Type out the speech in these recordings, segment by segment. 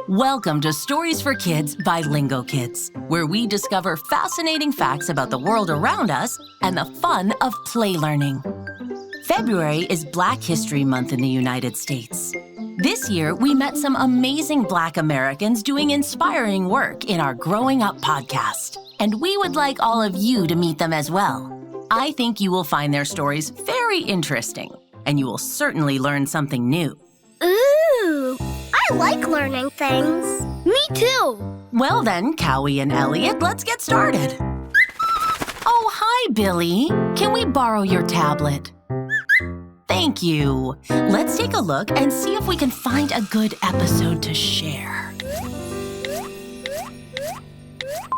Welcome to Stories for Kids by Lingokids, where we discover fascinating facts about the world around us and the fun of play learning. February is Black History Month in the United States. This year, we met some amazing Black Americans doing inspiring work in our Growing Up podcast, and we would like all of you to meet them as well. I think you will find their stories very interesting, and you will certainly learn something new. Ooh, I like learning things. Me too. Well then, Cowie and Elliot, let's get started. Oh, hi, Billy. Can we borrow your tablet? Thank you. Let's take a look and see if we can find a good episode to share.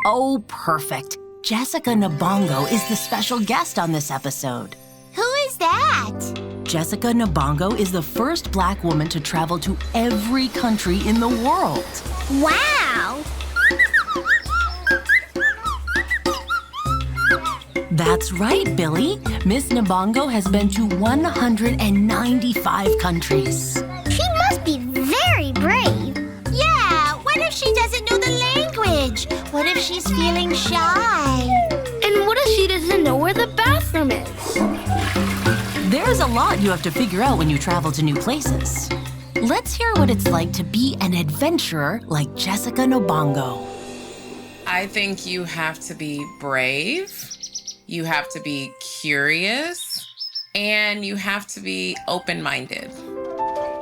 Oh, perfect. Jessica Nabongo is the special guest on this episode. Who is that? Jessica Nabongo is the first Black woman to travel to every country in the world. Wow! That's right, Billy. Miss Nabongo has been to 195 countries. She must be very brave. Yeah, what if she doesn't know the language? What if she's feeling shy? And what if she doesn't know where the bathroom is? There's a lot you have to figure out when you travel to new places. Let's hear what it's like to be an adventurer like Jessica Nabongo. I think you have to be brave, you have to be curious, and you have to be open-minded.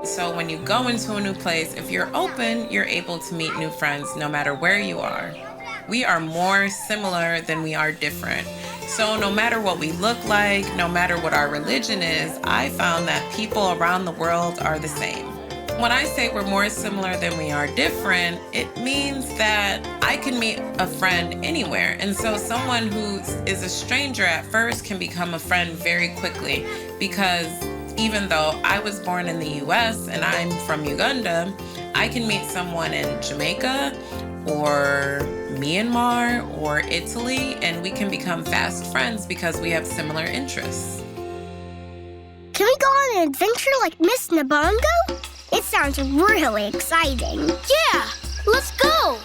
So when you go into a new place, if you're open, you're able to meet new friends no matter where you are. We are more similar than we are different. So no matter what we look like, no matter what our religion is, I found that people around the world are the same. When I say we're more similar than we are different, it means that I can meet a friend anywhere. And so someone who is a stranger at first can become a friend very quickly, because even though I was born in the US and I'm from Uganda, I can meet someone in Jamaica or Myanmar or Italy, and we can become fast friends because we have similar interests. Can we go on an adventure like Miss Nabongo? It sounds really exciting. Yeah, let's go.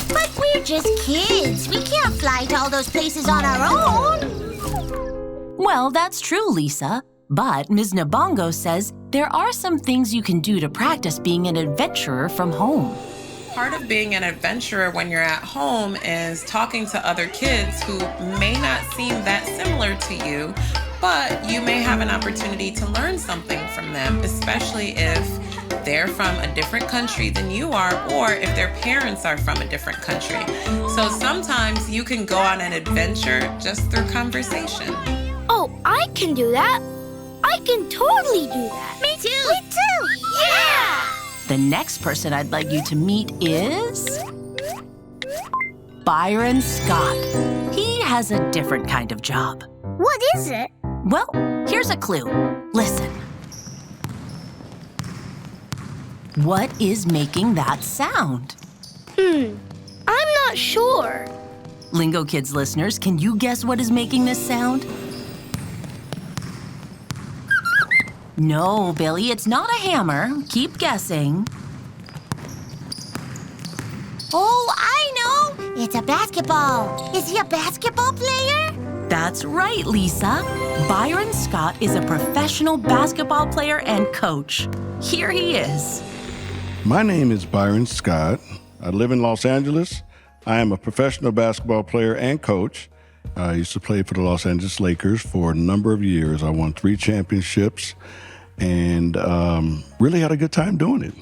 But we're just kids. We can't fly to all those places on our own. Well, that's true, Lisa. But Ms. Nabongo says there are some things you can do to practice being an adventurer from home. Part of being an adventurer when you're at home is talking to other kids who may not seem that similar to you, but you may have an opportunity to learn something from them, especially if they're from a different country than you are, or if their parents are from a different country. So sometimes you can go on an adventure just through conversation. Oh, I can do that. I can totally do that. Me too. Me too. Yeah! The next person I'd like you to meet is Byron Scott. He has a different kind of job. What is it? Well, here's a clue. Listen. What is making that sound? I'm not sure. Lingokids listeners, can you guess what is making this sound? No, Billy, it's not a hammer. Keep guessing. Oh, I know. It's a basketball. Is he a basketball player? That's right, Lisa. Byron Scott is a professional basketball player and coach. Here he is. My name is Byron Scott. I live in Los Angeles. I am a professional basketball player and coach. I used to play for the Los Angeles Lakers for a number of years. I won 3 championships and really had a good time doing it.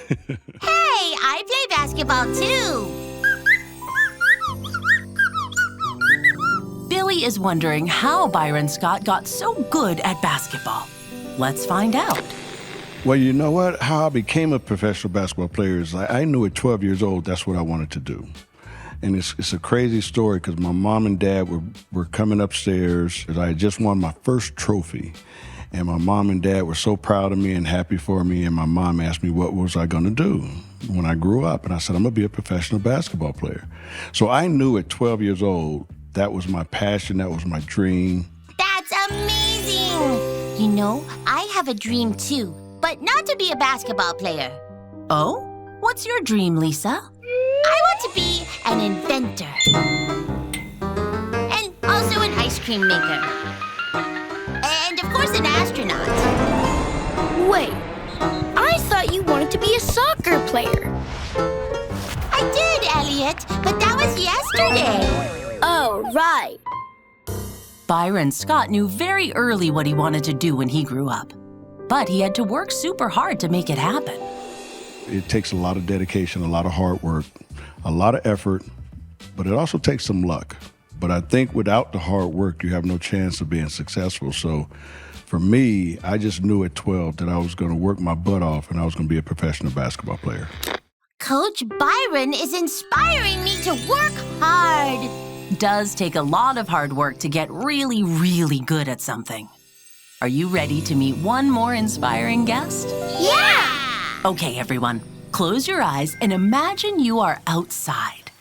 Hey, I play basketball too. Billy is wondering how Byron Scott got so good at basketball. Let's find out. Well, you know what? How I became a professional basketball player is I knew at 12 years old that's what I wanted to do. And it's a crazy story because my mom and dad were coming upstairs as I had just won my first trophy. And my mom and dad were so proud of me and happy for me. And my mom asked me what was I going to do when I grew up. And I said, I'm going to be a professional basketball player. So I knew at 12 years old that was my passion, that was my dream. That's amazing. You know, I have a dream too, but not to be a basketball player. Oh? What's your dream, Lisa? I want to be an inventor. And also an ice cream maker. And of course an astronaut. Wait, I thought you wanted to be a soccer player. I did, Elliot, but that was yesterday. Oh, right. Byron Scott knew very early what he wanted to do when he grew up. But he had to work super hard to make it happen. It takes a lot of dedication, a lot of hard work, a lot of effort, but it also takes some luck. But I think without the hard work, you have no chance of being successful. So for me, I just knew at 12 that I was going to work my butt off and I was going to be a professional basketball player. Coach Byron is inspiring me to work hard. Does take a lot of hard work to get really, really good at something. Are you ready to meet one more inspiring guest? Yeah! Okay, everyone, close your eyes and imagine you are outside.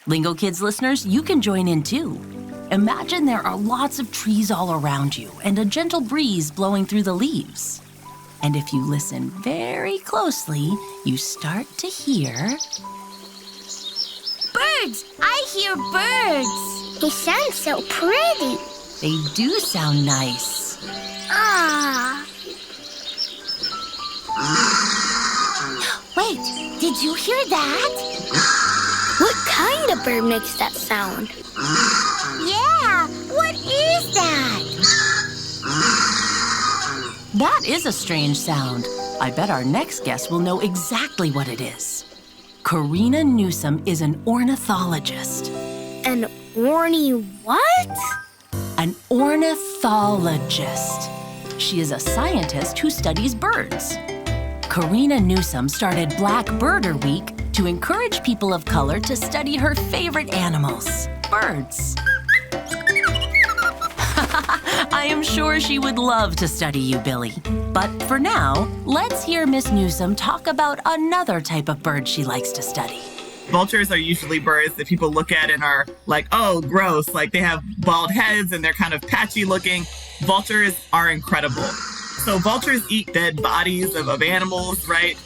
Lingokids listeners, you can join in too. Imagine there are lots of trees all around you and a gentle breeze blowing through the leaves. And if you listen very closely, you start to hear... Birds! I hear birds! They sound so pretty. They do sound nice. Ah. Wait, did you hear that? What kind of bird makes that sound? Yeah, what is that? That is a strange sound. I bet our next guest will know exactly what it is. Karina Newsom is an ornithologist. An orny what? An ornithologist. She is a scientist who studies birds. Karina Newsom started Black Birder Week to encourage people of color to study her favorite animals, birds. I am sure she would love to study you, Billy. But for now, let's hear Miss Newsom talk about another type of bird she likes to study. Vultures are usually birds that people look at and are like, oh, gross. Like they have bald heads and they're kind of patchy looking. Vultures are incredible. So vultures eat dead bodies of animals, right?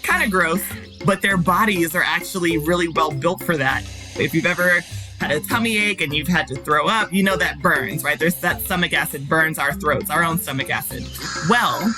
Kind of gross, but their bodies are actually really well built for that. If you've ever had a tummy ache and you've had to throw up, you know that burns, right? There's that stomach acid burns our throats, our own stomach acid. Well,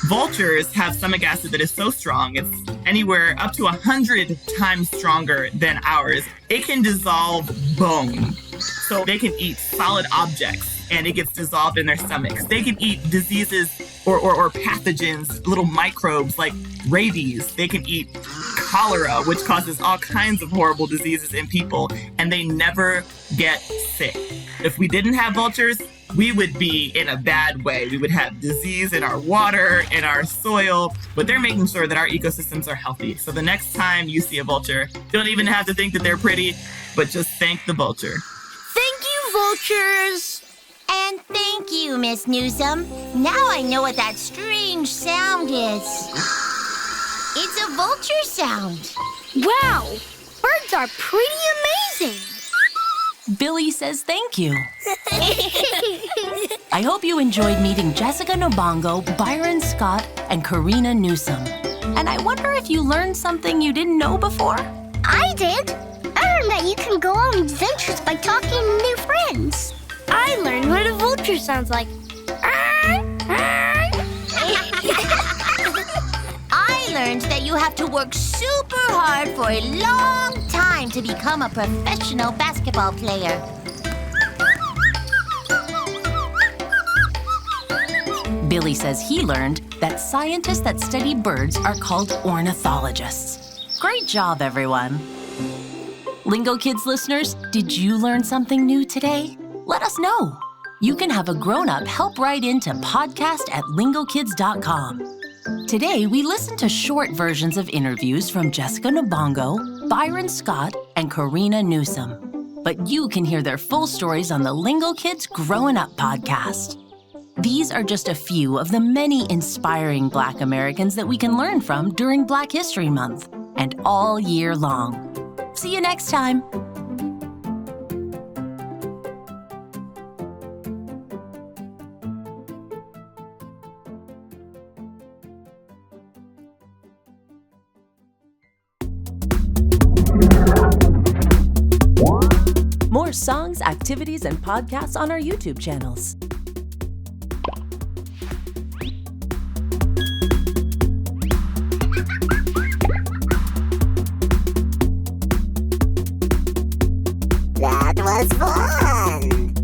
vultures have stomach acid that is so strong, it's anywhere up to 100 times stronger than ours. It can dissolve bone. So they can eat solid objects and it gets dissolved in their stomachs. They can eat diseases or pathogens, little microbes like rabies. They can eat cholera, which causes all kinds of horrible diseases in people, and they never get sick. If we didn't have vultures, we would be in a bad way. We would have disease in our water, in our soil, but they're making sure that our ecosystems are healthy. So the next time you see a vulture, don't even have to think that they're pretty, but just thank the vulture. Thank you, vultures. And thank you, Miss Newsom. Now I know what that strange sound is. It's a vulture sound. Wow, birds are pretty amazing. Billy says thank you. I hope you enjoyed meeting Jessica Nabongo, Byron Scott, and Karina Newsom. And I wonder if you learned something you didn't know before? I did. I learned that you can go on adventures by talking to new friends. I learned what a vulture sounds like. I learned that you have to work super hard for a long time to become a professional basketball player. Billy says he learned that scientists that study birds are called ornithologists. Great job, everyone. Lingokids listeners, did you learn something new today? Let us know. You can have a grown-up help write into podcast@lingokids.com. Today, we listened to short versions of interviews from Jessica Nabongo, Byron Scott, and Karina Newsom. But you can hear their full stories on the Lingokids Growing Up podcast. These are just a few of the many inspiring Black Americans that we can learn from during Black History Month and all year long. See you next time. more songs, activities, and podcasts on our YouTube channels. That was fun!